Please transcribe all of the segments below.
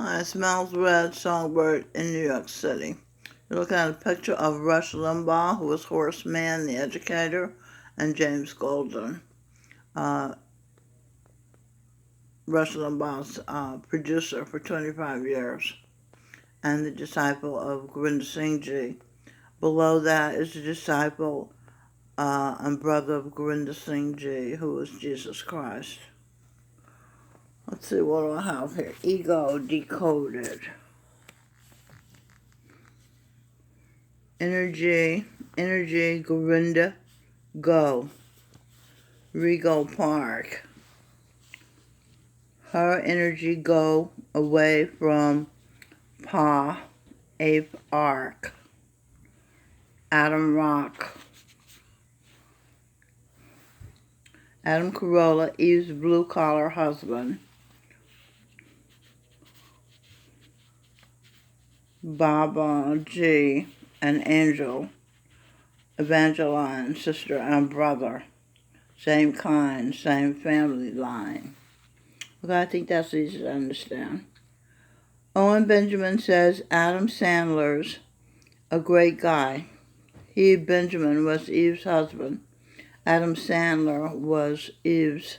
Hi, Smells Red Songbird in New York City. You're looking at a picture of Rush Limbaugh, who was Horace Mann, the educator, and James Golden. Rush Limbaugh's producer for 25 years, and the disciple of Gurinder Singh Ji. Below that is the disciple and brother of Gurinder Singh Ji, who was Jesus Christ. Let's see, what do I have here? Ego Decoded. Energy, Gurinder, go. Regal Park. Her energy go away from Pa, Ape Arc. Adam Rock. Adam Carolla, Eve's blue-collar husband. Baba G and Angel, Evangeline, sister and brother. Same kind, same family line. Okay, I think that's easy to understand. Owen Benjamin says Adam Sandler's a great guy. He, Benjamin, was Eve's husband. Adam Sandler was Eve's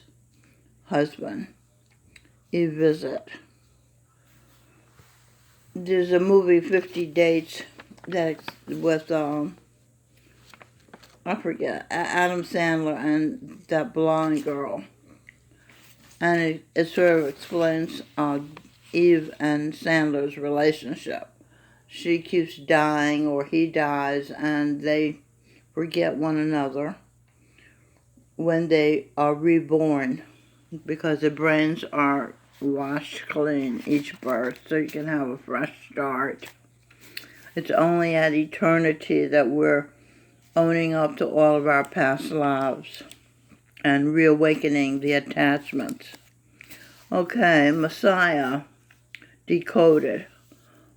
husband. Eve Visit. There's a movie, 50 Dates, that with, I forget, Adam Sandler and that blonde girl. And it sort of explains Eve and Sandler's relationship. She keeps dying, or he dies, and they forget one another when they are reborn, because their brains are washed clean each birth, so you can have a fresh start. It's only at eternity that we're owning up to all of our past lives and reawakening the attachments. Okay, Messiah Decoded.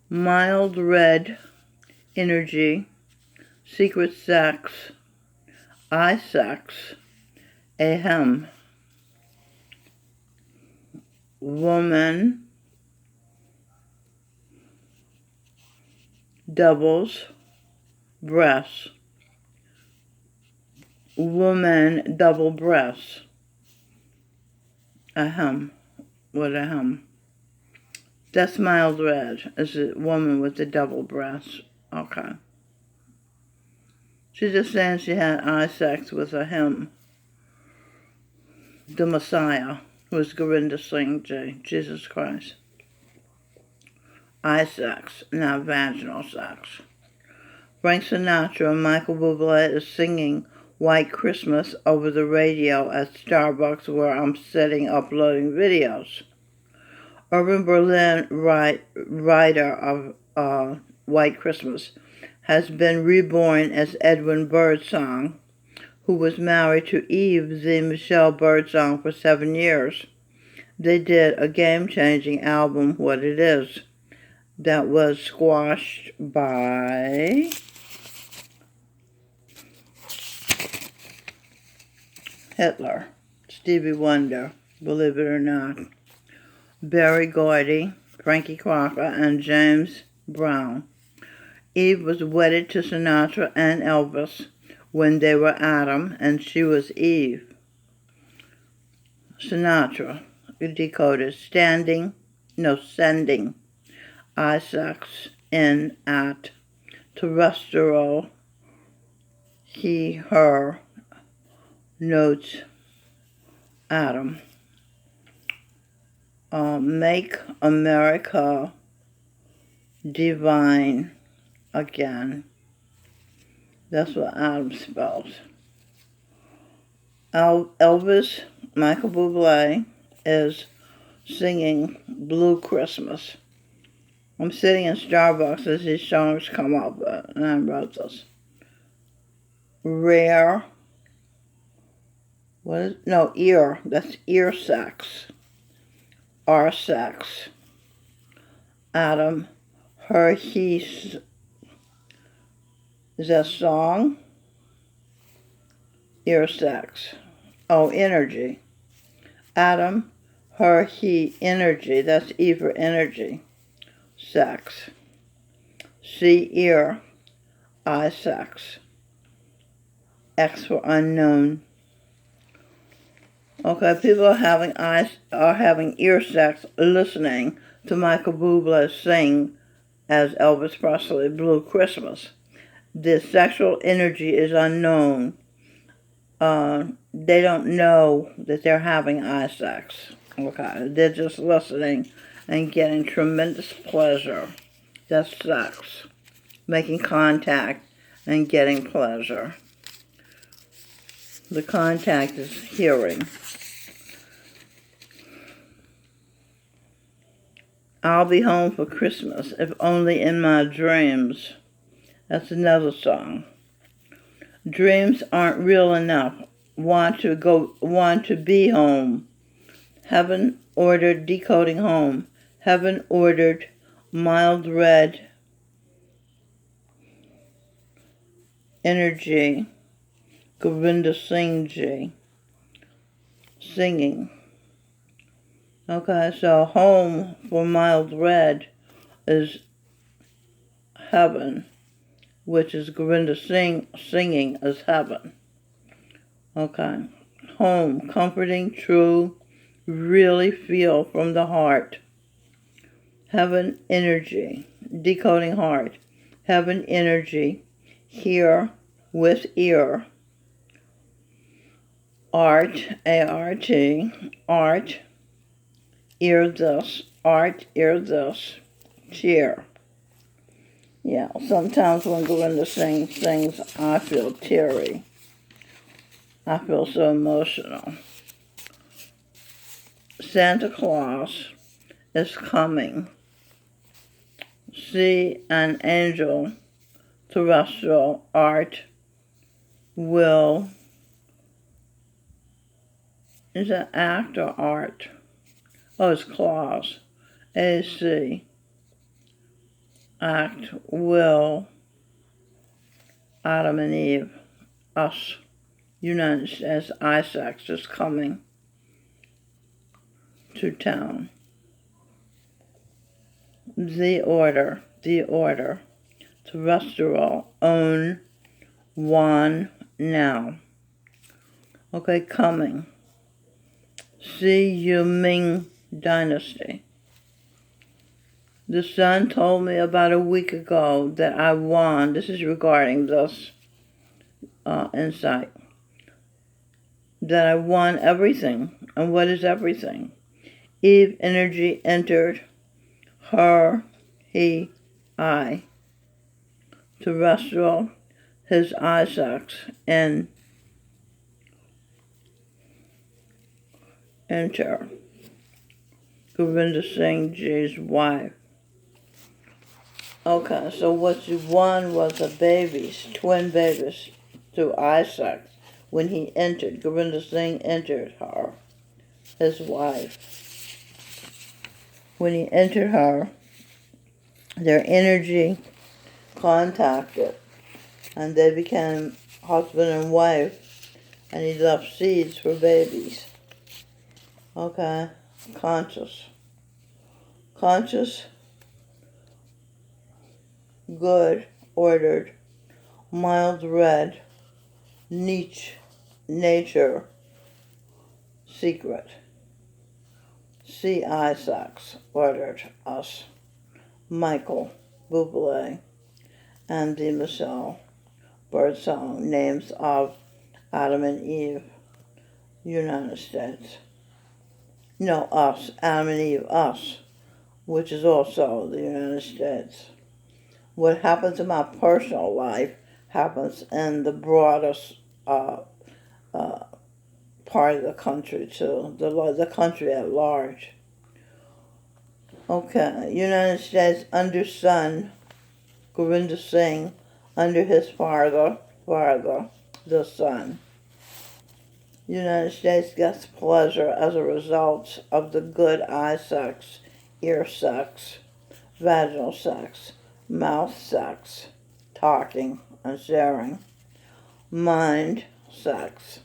Mild red energy, secret sex, eye sex, ahem. Woman, doubles, breasts. Woman, double breasts. Ahem. What ahem? That's mild red. Is a woman with the double breasts. Okay. She's just saying she had eye sex with a him. The Messiah was Gurinder Singh Ji, Jesus Christ. Eye sex, not vaginal sex. Frank Sinatra and Michael Bublé is singing White Christmas over the radio at Starbucks, where I'm sitting uploading videos. Urban Berlin, writer of White Christmas, has been reborn as Edwin Birdsong, who was married to Eve Z. Michelle Birdsong for 7 years. They did a game-changing album, What It Is, that was squashed by Hitler, Stevie Wonder, believe it or not, Berry Gordy, Frankie Crocker, and James Brown. Eve was wedded to Sinatra and Elvis when they were Adam, and she was Eve. Sinatra, Decoded, sending, eye sex in at, terrestrial, he, her, notes, Adam. Make America divine again. That's what Adam spells. Elvis, Michael Bublé, is singing Blue Christmas. I'm sitting in Starbucks as these songs come up, and I wrote this. Rare. Ear. That's ear sex. R sex. Adam, her, he. Is that song? Ear sex. Oh, energy. Adam, her, he, energy. That's Eve for energy. sex. C, ear, I, sex. X for unknown. Okay, people are having ear sex listening to Michael Bublé sing as Elvis Presley Blue Christmas. The sexual energy is unknown. They don't know that they're having eye sex. Okay, they're just listening and getting tremendous pleasure. That's sex. Making contact and getting pleasure. The contact is hearing. I'll be home for Christmas, if only in my dreams. That's another song. Dreams aren't real enough. Want to be home. Heaven ordered decoding home. Heaven ordered mild red energy. Govinda Singh Ji. Singing. Okay, so home for mild red is heaven, which is Govinda Singh singing as heaven. Okay, home, comforting, true, really feel from the heart. Heaven energy, decoding heart. Heaven energy, hear with ear. Art, A-R-T, art. Ear this, art, ear this, cheer. Yeah, sometimes when Govinda sings, I feel teary. I feel so emotional. Santa Claus is coming. See an angel, terrestrial, art, will. Is that act or art? Oh, it's Claus. AC. Act, will, Adam and Eve, us, United States, Isaac is coming to town. The order, terrestrial, own, one, now. Okay, coming. See Yu Ming Dynasty. The son told me about a week ago that I won. This is regarding this insight. That I won everything. And what is everything? Eve energy entered her, he, I. Terrestrial, his Isaacs, and enter. Govinda Singh Ji's wife. Okay, so what you won was a babies, twin babies, through Isaac. When he entered, Govinda Singh entered her, his wife. When he entered her, their energy contacted, and they became husband and wife, and he left seeds for babies. Okay, conscious, good, ordered, mild red, niche, nature, secret. C. Isaacs ordered us. Michael Bublé and the Michelle Birdsong, names of Adam and Eve, United States. No, us, Adam and Eve, us, which is also the United States. What happens in my personal life happens in the broadest part of the country too, the country at large. Okay, United States under son, Govinda Singh, under his father, the son. United States gets pleasure as a result of the good eye sex, ear sex, vaginal sex, mouth sex, talking and sharing, mind sex,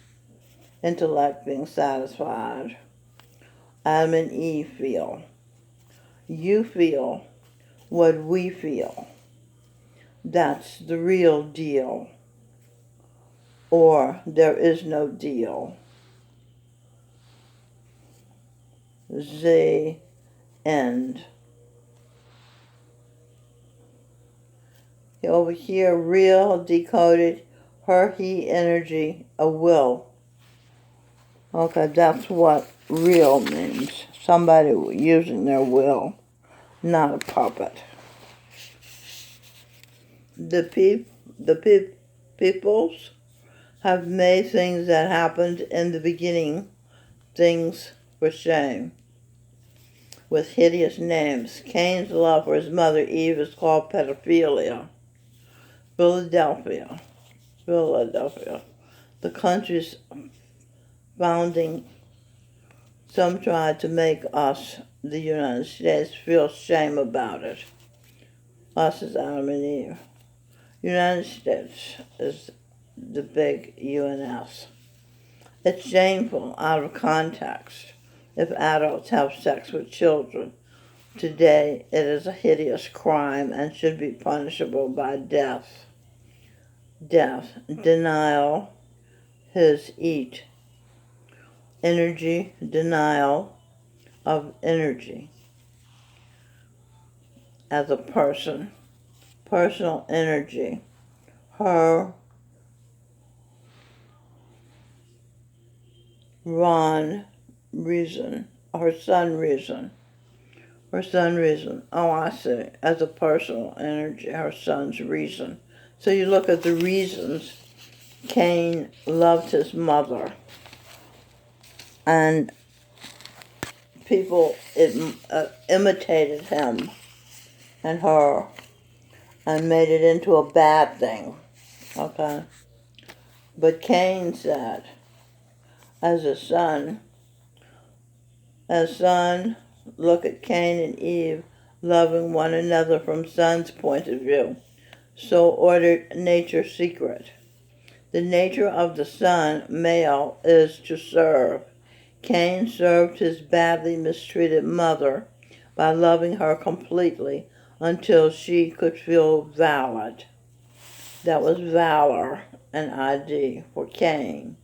intellect being satisfied. Adam and Eve feel. You feel what we feel. That's the real deal. Or there is no deal. The end. Over here, real decoded, her, he energy, a will. Okay, that's what real means. Somebody using their will, not a puppet. The peoples have made things that happened in the beginning, things for shame, with hideous names. Cain's love for his mother Eve is called pedophilia. Philadelphia, the country's founding, some tried to make us, the United States, feel shame about it. Us as Adam and Eve. United States is the big UNS. It's shameful out of context if adults have sex with children. Today, it is a hideous crime and should be punishable by death. Death, denial, his eat. Energy, denial of energy as a person. Personal energy. Her, Ron, reason. Her son, reason. Her son, reason. Oh, I see. As a personal energy, her son's reason. So you look at the reasons. Cain loved his mother. And people imitated him and her and made it into a bad thing. Okay? But Cain said, as a son, look at Cain and Eve loving one another from son's point of view. So ordered nature's secret. The nature of the son, male, is to serve. Cain served his badly mistreated mother by loving her completely until she could feel valid. That was valor, an ID for Cain.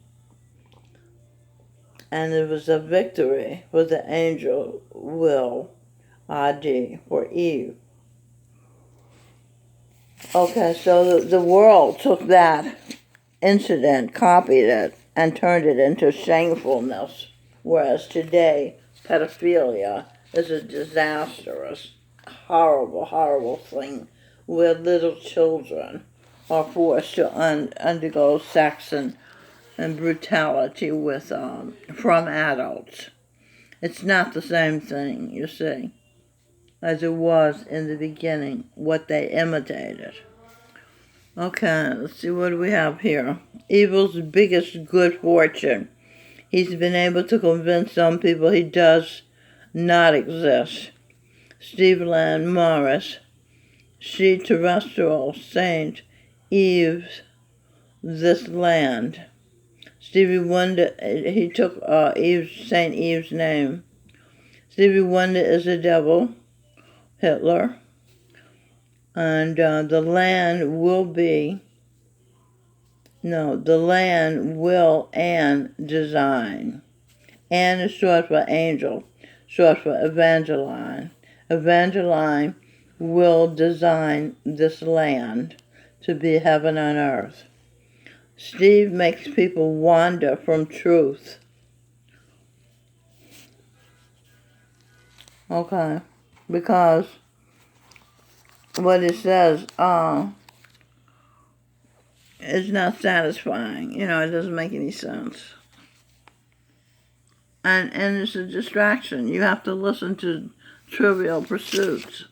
And it was a victory for the angel will, ID, for Eve. Okay, so the world took that incident, copied it, and turned it into shamefulness. Whereas today, pedophilia is a disastrous, horrible, horrible thing where little children are forced to undergo sex and brutality with from adults. It's not the same thing, you see, as it was in the beginning, what they imitated. Okay, let's see what do we have here. Evil's biggest good fortune. He's been able to convince some people he does not exist. Steve Morris, she terrestrial saint, Eve's this land. Stevie Wonder, he took Saint Eve's name. Stevie Wonder is the devil, Hitler, and the land will and design. Anne is short for angel, short for Evangeline. Evangeline will design this land to be heaven on earth. Steve makes people wander from truth. Okay, because what it says is not satisfying. It doesn't make any sense. And it's a distraction. You have to listen to Trivial Pursuits,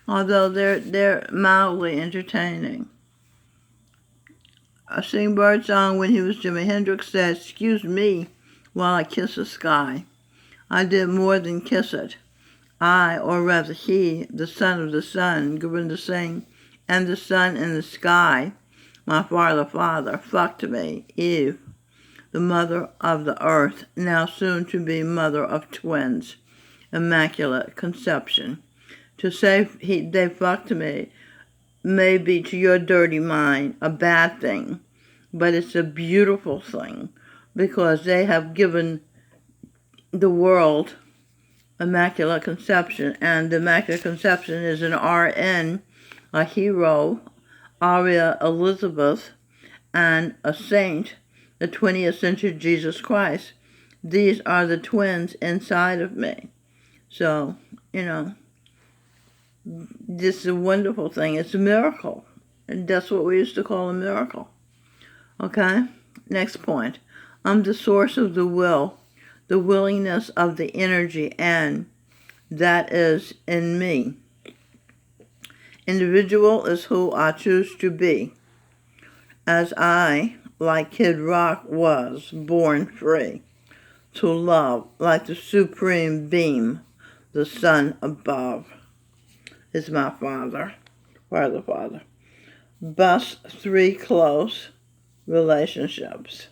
although they're mildly entertaining. I sing Birdsong when he was Jimi Hendrix said, "Excuse me while I kiss the sky." I did more than kiss it. I, or rather he, the son of the sun, Govinda Singh, and the sun in the sky, my father, fucked me, Eve, the mother of the earth, now soon to be mother of twins, immaculate conception. To say they fucked me may be to your dirty mind a bad thing, but it's a beautiful thing because they have given the world Immaculate Conception, and the Immaculate Conception is an RN, a hero, Aria Elizabeth, and a saint, the 20th century Jesus Christ. These are the twins inside of me. So, this is a wonderful thing. It's a miracle. And that's what we used to call a miracle. Okay? Next point. I'm the source of the will, the willingness of the energy, and that is in me. Individual is who I choose to be, as I, like Kid Rock, was born free, to love like the supreme beam, the sun above. Is my Father. Bust 3 close relationships.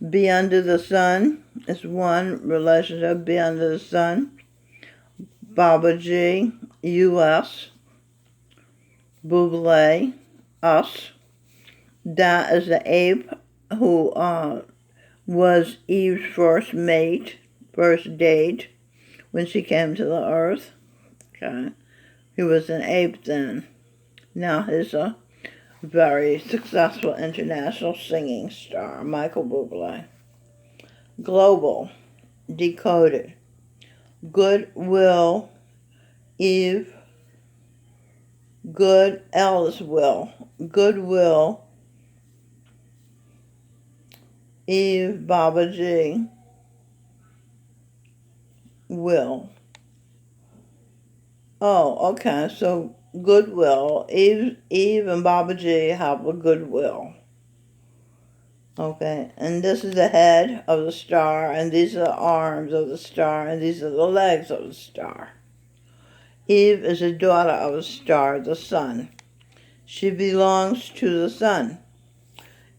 Be under the sun is one relationship. Be under the sun. Babaji, U.S. Buble, us. That is the ape who was Eve's first date, when she came to the earth. Okay. He was an ape then. Now he's a very successful international singing star, Michael Bublé. Global, decoded. Goodwill, Eve. Good, L is will. Goodwill, Eve, Babaji, will. Oh, okay, so goodwill. Eve and Babaji have a goodwill. Okay, and this is the head of the star, and these are the arms of the star, and these are the legs of the star. Eve is a daughter of the star, the sun. She belongs to the sun.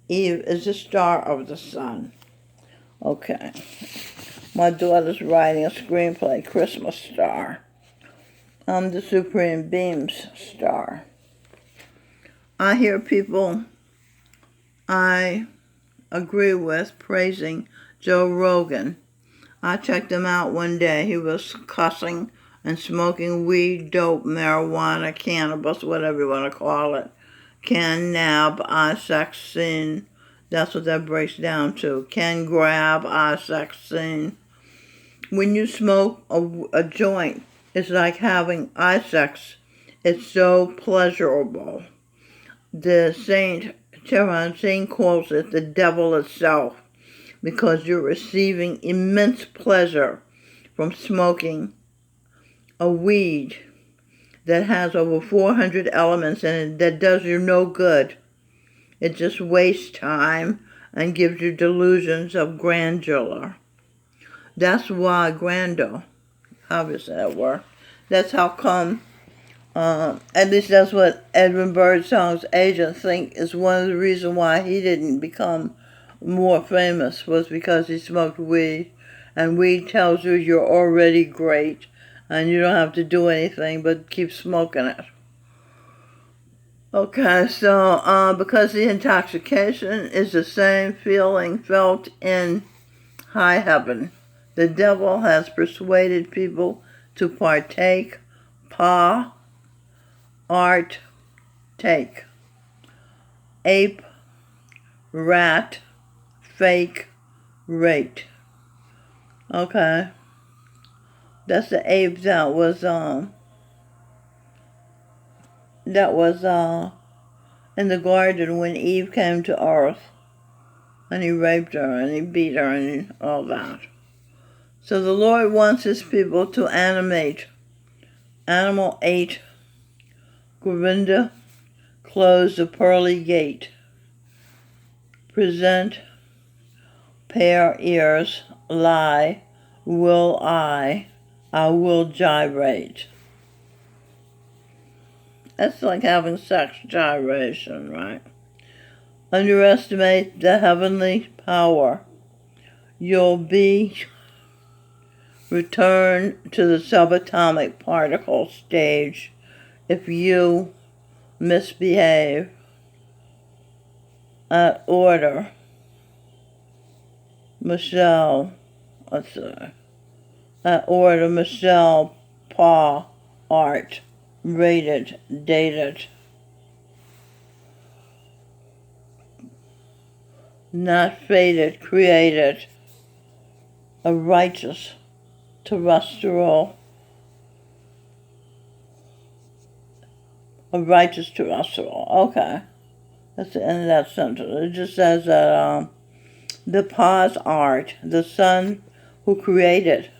Eve is the star of the sun. Okay. My daughter's writing a screenplay, Christmas Star. I'm the Supreme Beam's star. I hear people I agree with praising Joe Rogan. I checked him out one day. He was cussing and smoking weed, dope, marijuana, cannabis, whatever you want to call it. Can-nab, isoxazine. That's what that breaks down to. Can-grab, isoxazine. When you smoke a joint, it's like having isex. It's so pleasurable. The Saint Thérancine calls it the devil itself, because you're receiving immense pleasure from smoking a weed that has over 400 elements in it that does you no good. It just wastes time and gives you delusions of grandeur. That's why Grando, obviously that word, that's how come, at least that's what Edwin Birdsong's agent think is one of the reasons why he didn't become more famous, was because he smoked weed, and weed tells you you're already great and you don't have to do anything but keep smoking it. Okay, so because the intoxication is the same feeling felt in high heaven, the devil has persuaded people to partake, take, ape, rat, fake, rate. Okay, that's the ape that was in the garden when Eve came to earth, and he raped her and he beat her and all that. So the Lord wants his people to animate. Animal 8, Govinda, close the pearly gate. Present, pair ears, lie, will I will gyrate. That's like having sex gyration, right? Underestimate the heavenly power. You'll be return to the subatomic particle stage if you misbehave. At order, Michelle, at order, Michelle Pa Art, rated, dated. Not fated, created, a righteous terrestrial, okay. That's the end of that sentence. It just says that the Pa's art, the son who created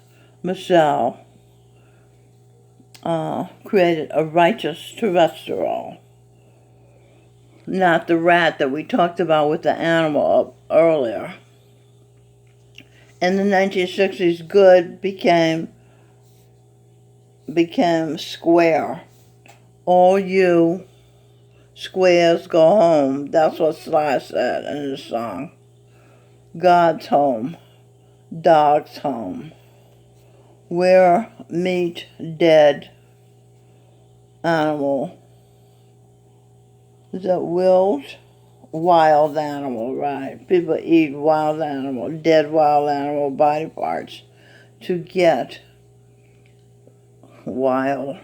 Michelle, created a righteous terrestrial. Not the rat that we talked about with the animal earlier. In the 1960s, good became square. All you squares go home. That's what Sly said in the song. God's home. Dog's home. Where meet dead animal. Is that wild animal, right? People eat wild animal, dead wild animal body parts to get wild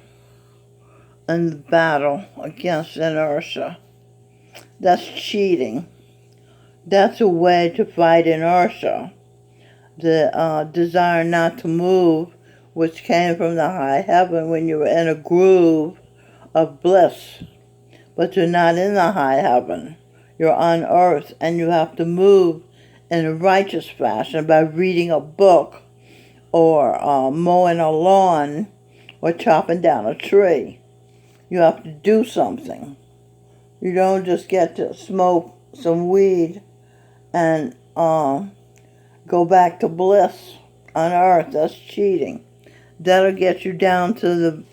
in the battle against inertia. That's cheating. That's a way to fight inertia. The desire not to move, which came from the high heaven when you were in a groove of bliss. But you're not in the high heaven. You're on earth, and you have to move in a righteous fashion by reading a book or mowing a lawn or chopping down a tree. You have to do something. You don't just get to smoke some weed and go back to bliss on earth. That's cheating. That'll get you down to the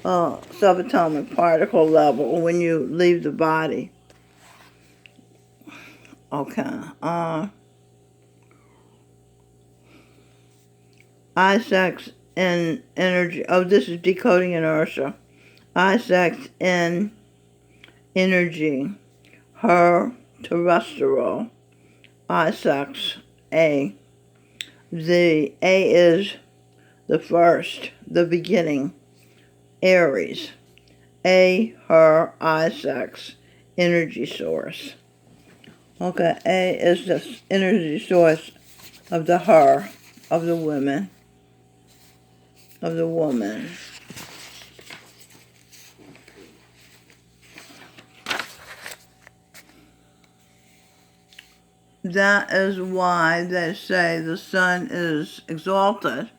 subatomic particle level when you leave the body. Okay. I-sex in energy. Oh, this is decoding inertia. I-sex in energy. Her terrestrial. I-sex A. The A is the first, the beginning. Aries. A, her, I-sex, energy source. Okay, A is the energy source of the her, of the women, of the woman. That is why they say the sun is exalted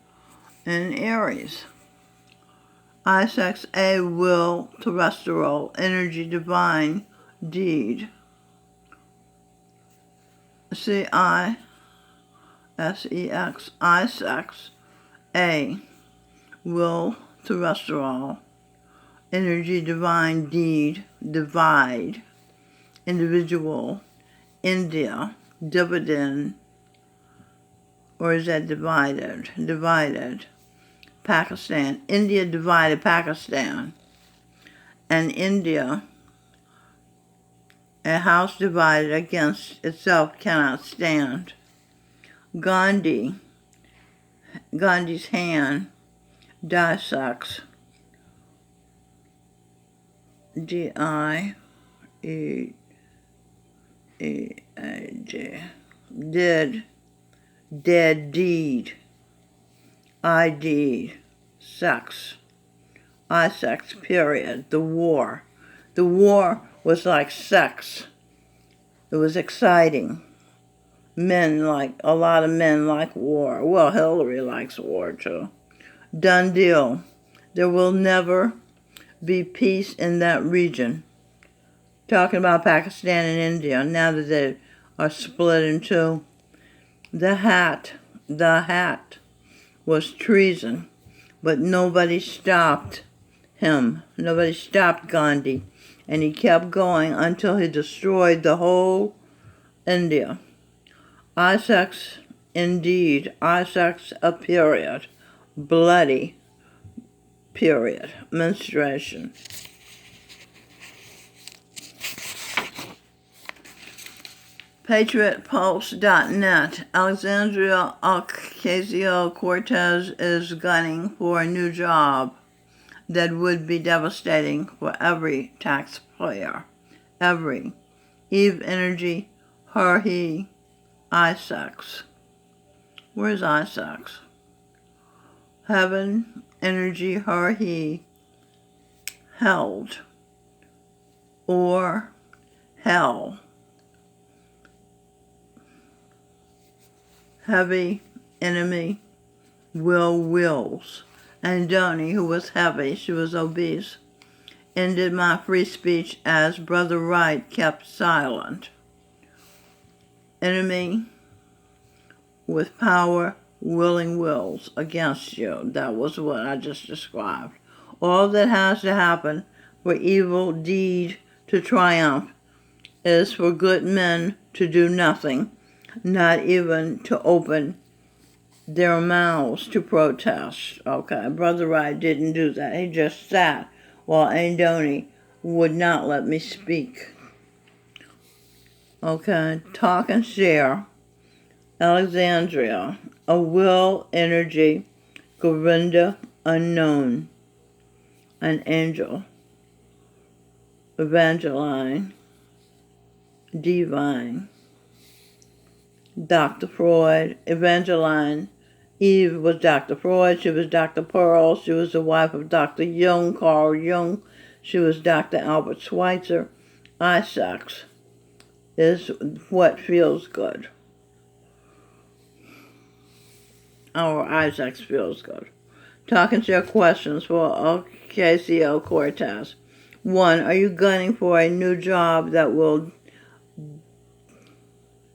in Aries. I-sex A, will, terrestrial, energy, divine, deed. C-I-S-E-X, I-sex A, will, terrestrial, energy, divine, deed, divide, individual, India, dividend, or is that divided? Divided. Pakistan. India divided Pakistan. And India, a house divided against itself cannot stand. Gandhi's hand dissects. D-I-E-A-G. Did. Dead deed. ID, sex, I-sex, period, the war. The war was like sex. It was exciting. A lot of men like war. Well, Hillary likes war too. Done deal. There will never be peace in that region. Talking about Pakistan and India, now that they are split in two. The hat was treason, but nobody stopped him. Nobody stopped Gandhi, and he kept going until he destroyed the whole India. I-sex, indeed. I-sex, a period. bloody period, menstruation. PatriotPulse.net. Alexandria Ocasio-Cortez is gunning for a new job that would be devastating for every taxpayer. Every. Eve Energy, her, he, ISEX. Where's ISEX? Heaven, Energy, her, he, held, or hell. Heavy, enemy, wills. And Donnie, who was heavy, she was obese, ended my free speech as Brother Wright kept silent. Enemy with power, willing wills against you. That was what I just described. All that has to happen for evil deed to triumph is for good men to do nothing, not even to open their mouths to protest. Okay, Brother Wright didn't do that. He just sat while Andoni would not let me speak. Okay, talk and share. Alexandria, a will, energy, Govinda, unknown, an angel, Evangeline, divine, Dr. Freud, Evangeline. Eve was Dr. Freud, she was Dr. Pearl, she was the wife of Dr. Jung, Carl Jung, she was Dr. Albert Schweitzer. ISEX is what feels good. Our ISEX feels good. Talking to your questions for Ocasio-Cortez. 1. Are you gunning for a new job that will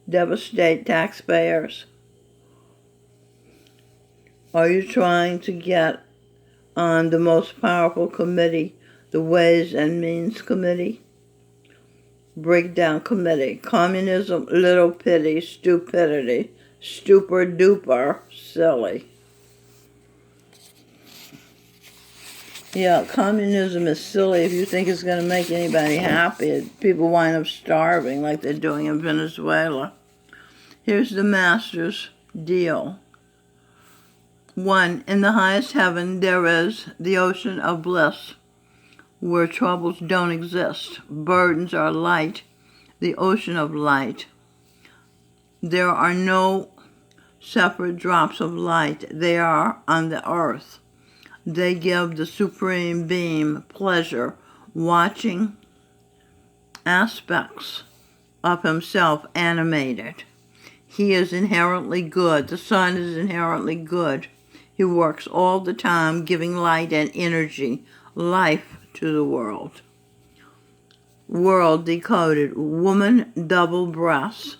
devastate taxpayers? Are you trying to get on the most powerful committee, the Ways and Means Committee? Breakdown Committee. Communism, little pity, stupidity, stupor duper, silly. Yeah, communism is silly if you think it's going to make anybody happy. People wind up starving like they're doing in Venezuela. Here's the master's deal. 1. In the highest heaven there is the ocean of bliss, where troubles don't exist. Burdens are light, the ocean of light. There are no separate drops of light. They are on the earth. They give the supreme being pleasure watching aspects of himself animated. He is inherently good. The sun is inherently good. He works all the time giving light and energy, life to the world. World decoded. Woman, double breasts.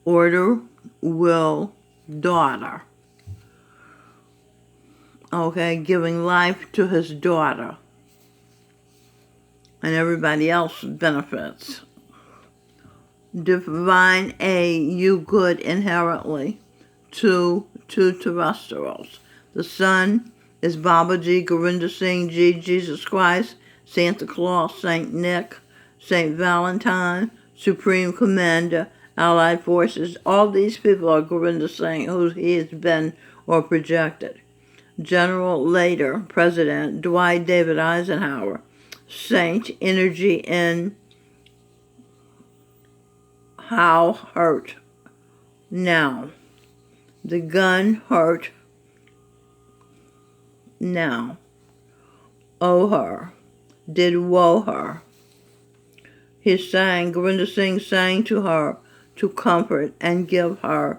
Order, will, daughter. Okay, giving life to his daughter. And everybody else benefits. Divine A, you good inherently. 2 terrestrials. The sun is Babaji, Gurinder Singh Ji, Jesus Christ, Santa Claus, Saint Nick, Saint Valentine, Supreme Commander, Allied Forces. All these people are Gurinder Singh, who he has been or projected. General later, President Dwight David Eisenhower, Saint Energy in how hurt now. The gun hurt now. Oh her, did woe her. He sang, Gurinder Singh sang to her to comfort and give her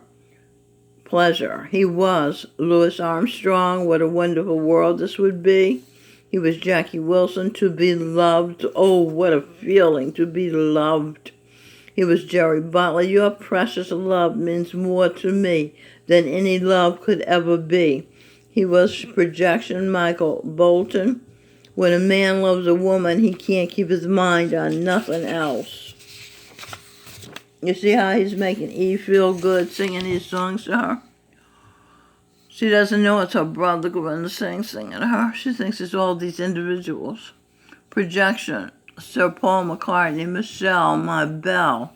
pleasure. He was Louis Armstrong. What a wonderful world this would be. He was Jackie Wilson, to be loved. Oh, what a feeling to be loved. He was Jerry Butler. Your precious love means more to me than any love could ever be. He was Projection Michael Bolton. When a man loves a woman, he can't keep his mind on nothing else. You see how he's making Eve feel good singing these songs to her? She doesn't know it's her brother Gorinda Singh singing to her. She thinks it's all these individuals. Projection, Sir Paul McCartney, Michelle, My Belle.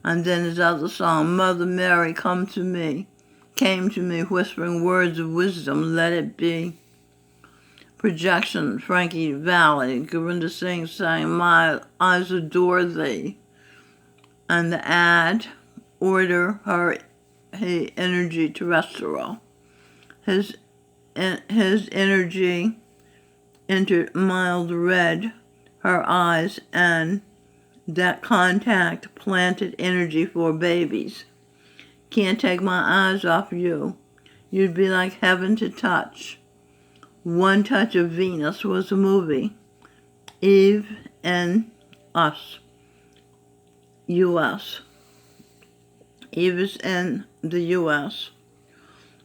And then his other song, Mother Mary, came to me, whispering words of wisdom, let it be. Projection, Frankie Valli, Gorinda Singh saying, my eyes adore thee. And the ad, order her energy terrestrial. His energy entered mild red, her eyes, and that contact planted energy for babies. Can't take my eyes off you. You'd be like heaven to touch. One Touch of Venus was a movie. Eve and Us. U.S. Eve is in the U.S.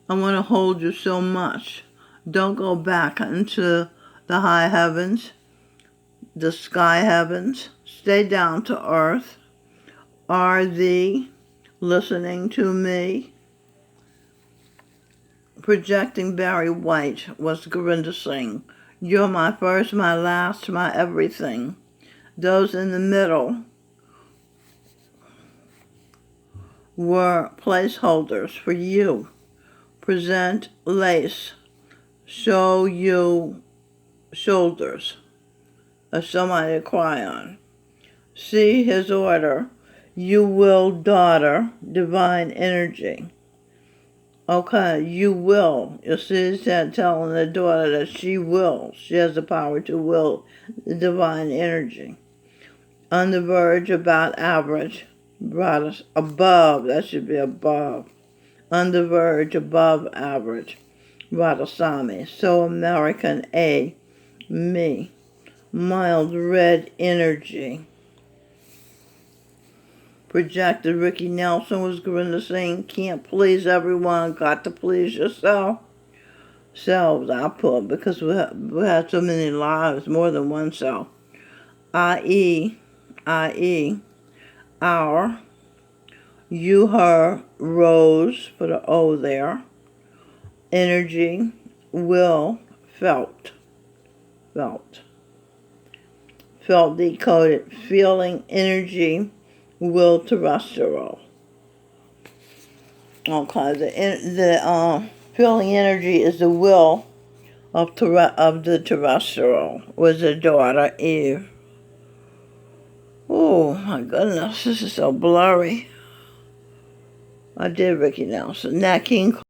I want to hold you so much. Don't go back into the high heavens, the sky heavens. Stay down to earth. Are thee listening to me? Projecting Barry White was Gorinda Singh. You're my first, my last, my everything. Those in the middle were placeholders for you. Present lace. Show you shoulders. As somebody to cry on. See his order. You will, daughter, divine energy. Okay, you will. You see, he's telling the daughter that she will. She has the power to will the divine energy. On the verge, about average. Brought us above. That should be above. On the verge, above average. Radhasamy. So American A. Me. Mild red energy. Projected Ricky Nelson was Gorinda Singh. Can't please everyone. Got to please yourself. Selves, I put, because we have so many lives, more than one self. I.e., our, you, her, rose, put an O there. Energy, will, felt. Felt decoded. Feeling, energy, will terrestrial. Okay, the feeling energy is the will of the terrestrial, was the daughter Eve. Oh my goodness, this is so blurry. I did Ricky Nelson. Nat King